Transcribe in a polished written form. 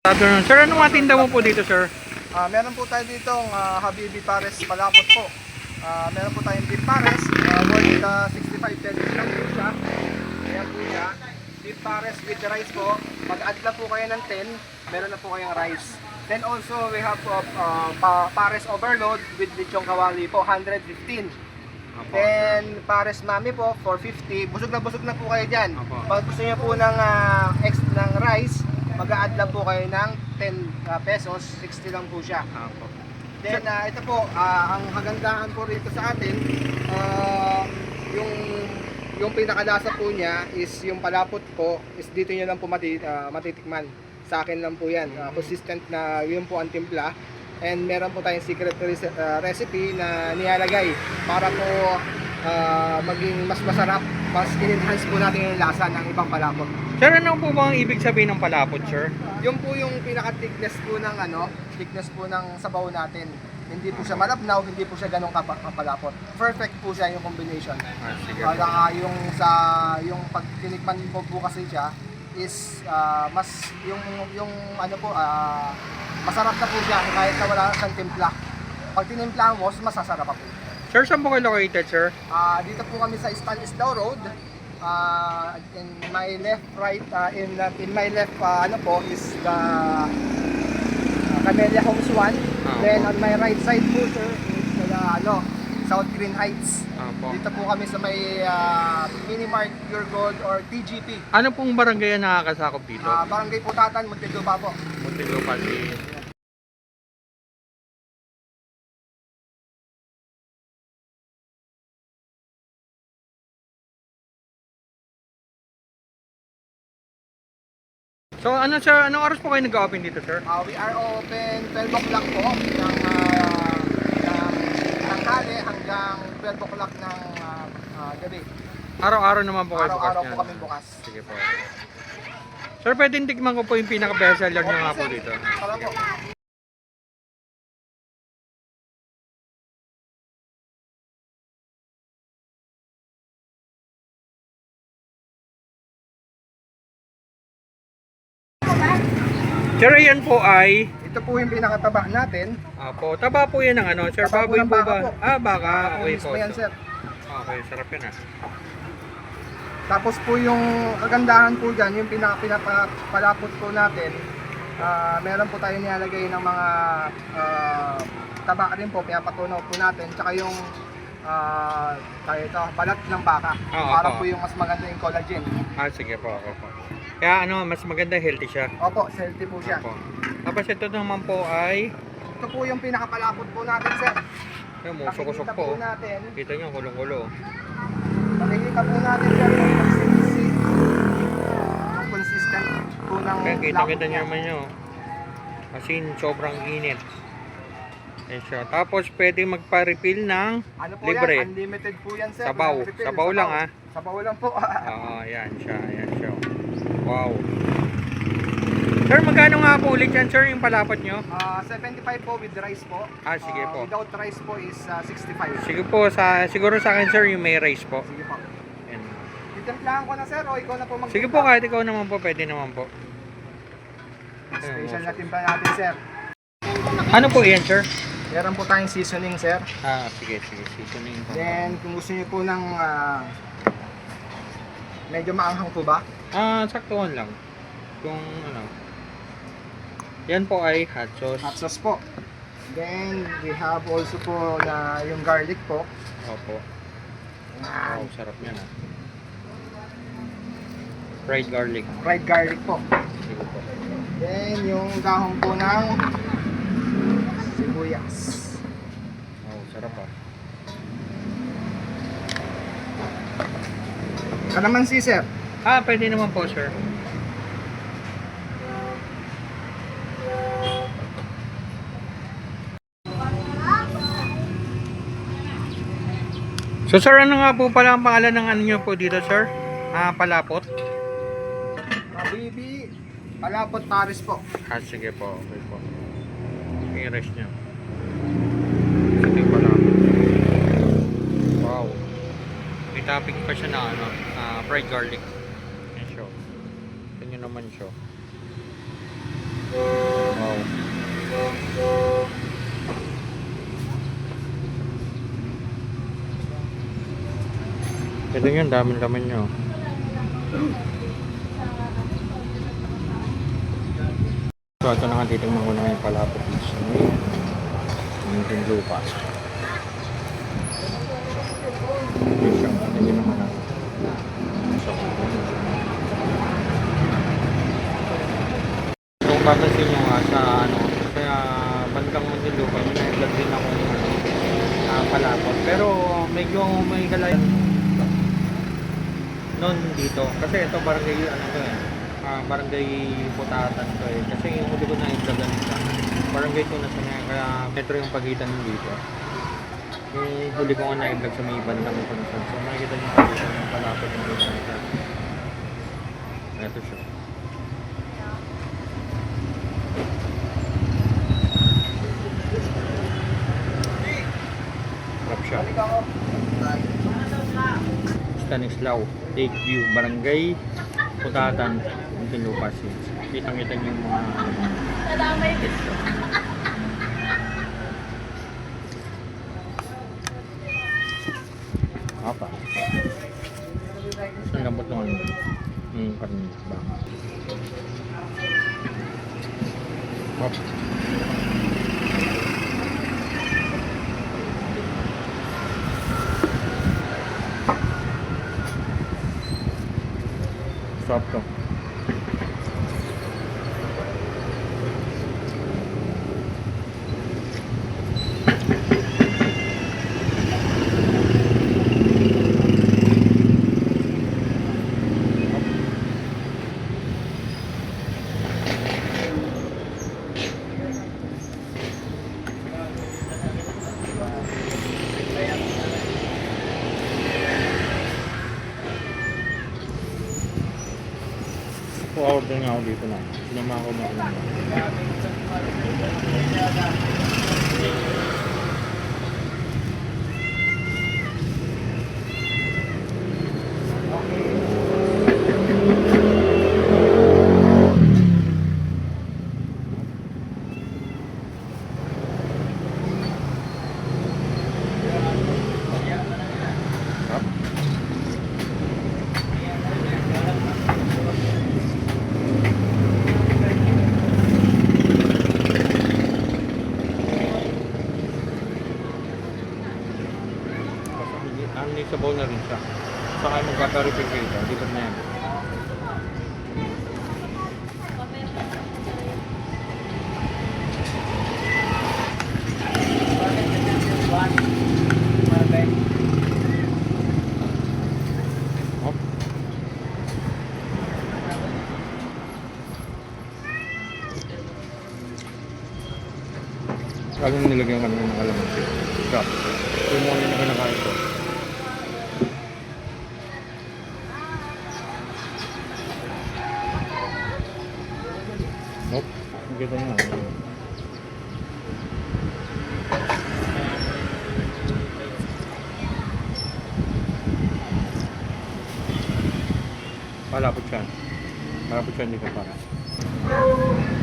Sir, anong mga tinda mo po dito, sir? Meron po tayo ditong Habibi Pares palapot po. Meron po tayong beef pares, worth 65 pesos lang po siya. Ayan po siya. Beef pares with rice po. Pag-add lang po kayo ng 10, meron na po kayong rice. Then also we have pares overload with lechong kawali po, 115. Then pares mami po, 450. Busog na po kayo dyan. Pag gusto niyo po ng rice, mag-a-add lang po kayo ng 10 pesos, 60 lang po siya. Then ito po, ang kagandahan po rito sa atin, yung pinakalasa po niya is yung palapot po, is dito nyo lang po matitikman. Sa akin lang po yan, consistent na yun po ang timpla. And meron po tayong secret recipe na nilalagay para po maging mas masarap, mas in-enhance po natin yung lasa ng ibang palapot. Sir, ano po ba ang ibig sabihin ng palapot, sir? Yung po yung pinaka-thickness po ng thickness po ng sabaw natin. Hindi po siya malabnaw, hindi po siya ganong kapalapot. Perfect po siya yung combination. Sige. Para yung pag tinikman mo po kasi siya is mas yung masarap na po siya kahit na wala siyang timpla. Pag tinimpla mo, masasarap pa po. Sir, saan po kayo located, sir? Dito po kami sa Stanislao Road. In my left in my left is the Camellia Homes 1. Then on my right side po, sir, is the South Green Heights. Dito po kami sa may Minimart Pure Gold or TGP. Ano pong barangay ang nakakasakop dito? Barangay Putatan, Muntinlupa po. Muntinlupa City. So ano sir, anong oras po kayo nag-open dito, sir? We are open 12 o'clock po ng tanghali hanggang 12 o'clock ng gabi. Araw-araw naman po kayo bukas. Araw-araw po kami bukas. Sige po. Sir, pwedeng tikman ko po yung pinaka-best seller nyo nga po dito. Tara po. Sir, yan po ay... Ito po yung pinakataba natin. Po, taba po yan ng ano, sir, Taba po baboy ng po baka ba? po. Baka, okay po. Mismo yan, sir. Okay, sarap yan Tapos po yung kagandahan po dyan, yung pinapalapot po natin, meron po tayo nilalagay ng mga taba rin po, pinapatunaw po natin, tsaka yung balat ng baka, para po yung mas maganda yung collagen. Sige po, okay po. Kaya ano, mas maganda healthy siya. Opo, healthy po siya. Opo. Tapos ito naman po ay... Ito po yung pinakapalapot po natin, sir. Yung musok-usok po. Kita nyo, kulong-kulo. Makikita po natin, sir, yung consistency. Yung consistent po ng kaya kita nyo niya. naman nyo. Kasi sobrang init. Yan siya. Tapos pwede magpa-refill ng libre. Yan? Unlimited po yan, sir. Sabaw. Sabaw lang Sabaw lang po. Yan siya. Yan siya. Wow. Sir, magkano nga po ulit yan, sir, yung palapot nyo? 75 po with rice po. Sige po. Without rice po is 65. Sige po, siguro sa akin, sir, yung may rice po. Sige po. Yan. Titimplahan ko na, sir, o ikaw na po mag-timpla? Sige po, kahit ikaw naman po, pwede naman po. Special na timpla natin, sir. Ano po yan, sir? Meron po tayong seasoning, sir. Sige. Seasoning po. Then, kung gusto niyo po ng medyo maanghang po ba? Saktuhan lang. Kung ano. Yan po ay hot sauce. Hot sauce po. Then, we have also po na yung garlic po. Opo. Yan. Wow, sarap yan Fried garlic. Fried garlic po. Sige po. Then, yung dahon po ng sibuyas. Wow, sarap Kalamansi, sir. Pwede naman po, sir. So, sir, ano nga po pala ang pangalan ng ano nyo po dito, sir? Palapot? Habibi palapot Paris po. Sige po. Okay po. I-rest nyo. Ito yung palapot. Wow. May topping pa siya na ano, fried garlic. Yan siya. Ito nyo naman siya. Ito yun, daming laman nyo. So, ito na nga titingnan ko na yung palapot dito sa may lupa. Yun siya, ito yun naman ako. So, kung papansin nyo nga sa ano, kaya bandang Muntinlupa, may na-vlog din ako palapot. Pero medyo may galayan noon dito. Kasi ito barangay, ano to eh, barangay Putatan to eh. Kasi yung huli ko na i-vlogan isa. Barangay ko na sa niya, kaya metro yung pagitan dito. Yung huli ko nga na-vlog sa may bandang Putatan. So makikita nyo yung pagitan ng palapot ng dito. Ito siya. Harap siya. Stanislao, Lakeview, Barangay Putatan, Muntinlupa City. Kitang-kita niyo yung mga ito. Apa? Ang lambot naman yung karne ba? Hop. Sarap to. Order nga ako dito na. Sinama ako na. Sabaw na rin siya. Saka magkaka-refill kayo ito. Lipat na yan. Hop. Laging nilagyan kami ng kalamansi. Stop. Yung mga na kinakain ko. Nope. Kita nyo. Palapot siya. Palapot siya, hindi ka para.